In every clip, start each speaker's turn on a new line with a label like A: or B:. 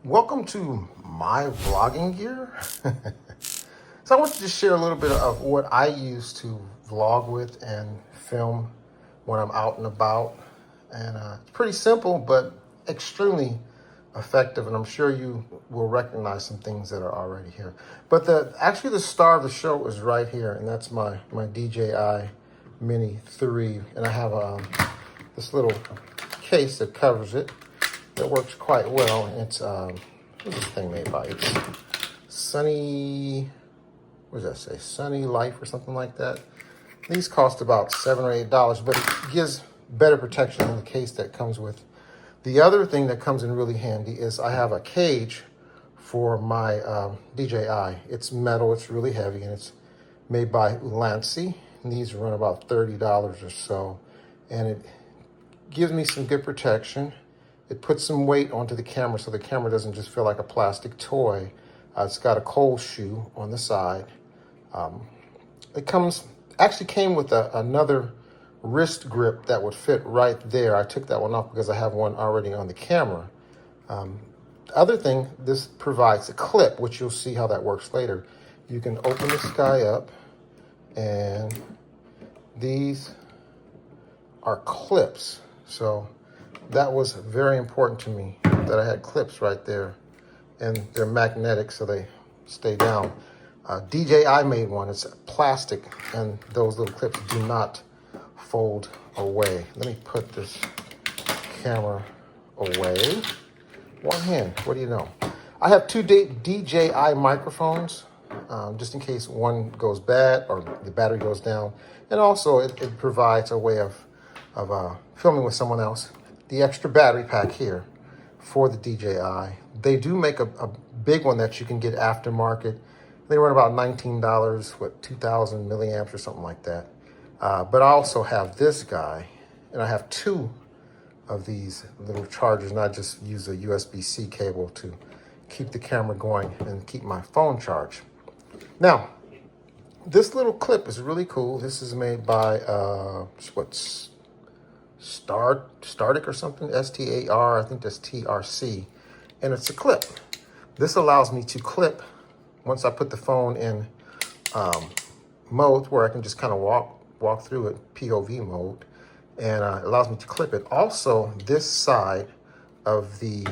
A: Welcome to my vlogging gear. So I want to just share a little bit of what I use to vlog with and film when I'm out and about. And it's pretty simple, but extremely effective. And I'm sure you will recognize some things that are already here. But actually the star of the show is right here. And that's my DJI Mini 3. And I have this little case that covers it. That works quite well. It's what's this thing made by? It's Sunny. What does that say? Sunny Life or something like that. These cost about $7 or $8, but it gives better protection than the case that comes with. The other thing that comes in really handy is I have a cage for my DJI. It's metal. It's really heavy, and it's made by Lancy. And these run about $30 or so, and it gives me some good protection. It puts some weight onto the camera so the camera doesn't just feel like a plastic toy. It's got a cold shoe on the side. It actually came with another wrist grip that would fit right there. I took that one off because I have one already on the camera. The other thing, this provides a clip, which you'll see how that works later. You can open this guy up, and these are clips. So that was very important to me, that I had clips right there, and they're magnetic so they stay down. DJI made one. It's plastic, and those little clips do not fold away. Let me put this camera away. One hand, what do you know? I have two DJI microphones, just in case one goes bad or the battery goes down. And also it provides a way of filming with someone else. The extra battery pack here for the DJI. They do make a big one that you can get aftermarket. They run about $19, what, 2,000 milliamps or something like that. But I also have this guy, and I have two of these little chargers, and I just use a USB-C cable to keep the camera going and keep my phone charged. Now, this little clip is really cool. This is made by, Startic or something, S-T-A-R, I think that's T-R-C, and it's a clip. This allows me to clip once I put the phone in mode where I can just kind of walk through it, POV mode, and it allows me to clip it. Also, this side of the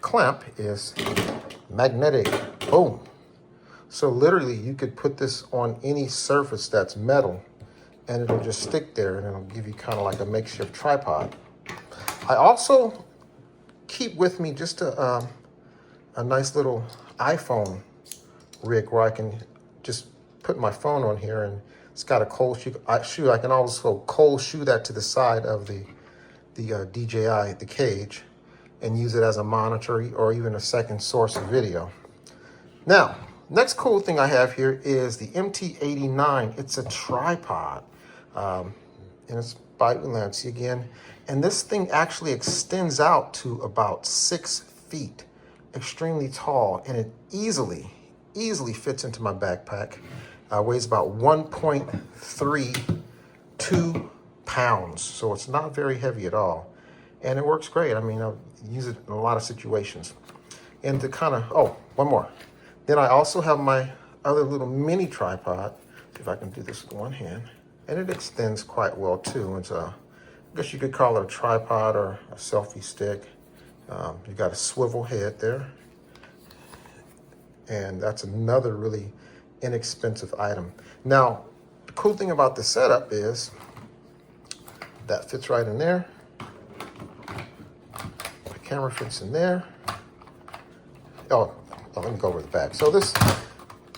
A: clamp is magnetic. Boom. So literally you could put this on any surface that's metal, and it'll just stick there, and it'll give you kind of like a makeshift tripod. I also keep with me just a nice little iPhone rig where I can just put my phone on here, and it's got a cold shoe. I can also cold shoe that to the side of the DJI, the cage, and use it as a monitor or even a second source of video. Now, next cool thing I have here is the MT89. It's a tripod, and it's by Lancy again. And this thing actually extends out to about 6 feet, extremely tall, and it easily fits into my backpack. Weighs about 1.32 pounds, so it's not very heavy at all. And it works great. I mean, I'll use it in a lot of situations. And to kind of, one more. Then I also have my other little mini tripod. See if I can do this with one hand. And it extends quite well too. It's I guess you could call it a tripod or a selfie stick. You got a swivel head there. And that's another really inexpensive item. Now, the cool thing about the setup is that fits right in there. The camera fits in there. Oh, let me go over the bag. So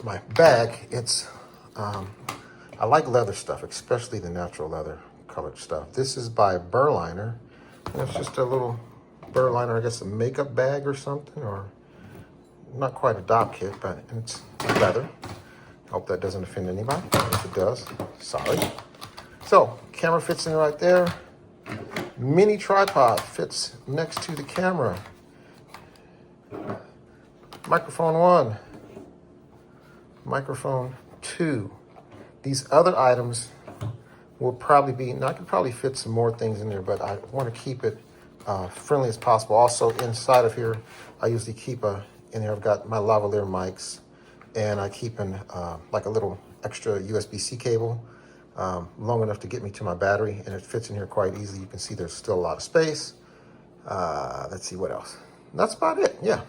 A: my bag, it's, I like leather stuff, especially the natural leather colored stuff. This is by Burliner. And it's just a little Burliner, I guess a makeup bag or something, or not quite a dopp kit, but it's leather. Hope that doesn't offend anybody. If it does, sorry. So, camera fits in right there. Mini tripod fits next to the camera. Microphone 1, microphone 2. These other items will probably be, now I could probably fit some more things in there, but I want to keep it friendly as possible. Also inside of here, I usually keep in here I've got my lavalier mics, and I keep in like a little extra USB-C cable, long enough to get me to my battery, and it fits in here quite easily. You can see there's still a lot of space. Let's see what else. That's about it, yeah.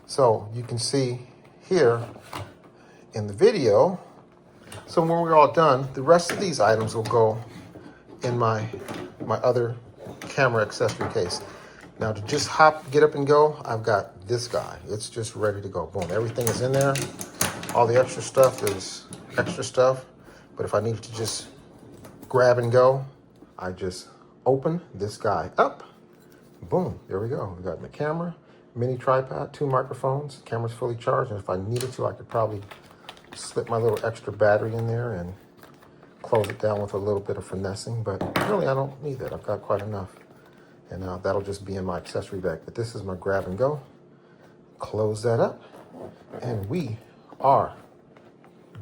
A: So you can see here in the video, so when we're all done, the rest of these items will go in my other camera accessory case. Now to just get up and go, I've got this guy. It's just ready to go. Boom, everything is in there. All the extra stuff is extra stuff. But if I need to just grab and go, I just open this guy up. Boom, there we go. We got my camera, mini tripod, 2 microphones, camera's fully charged. And if I needed to, I could probably slip my little extra battery in there and close it down with a little bit of finessing, but really I don't need that. I've got quite enough. And that'll just be in my accessory bag. But this is my grab and go. Close that up, and we are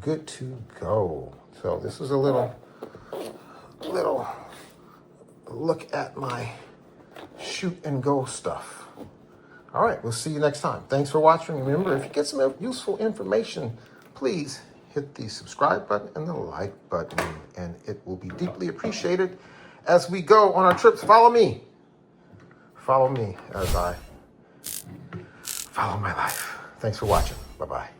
A: good to go. So this is a little look at my shoot and go stuff. All right, we'll see you next time. Thanks for watching. Remember, if you get some useful information, please hit the subscribe button and the like button, and it will be deeply appreciated as we go on our trips. Follow me as I follow my life. Thanks for watching. Bye-bye.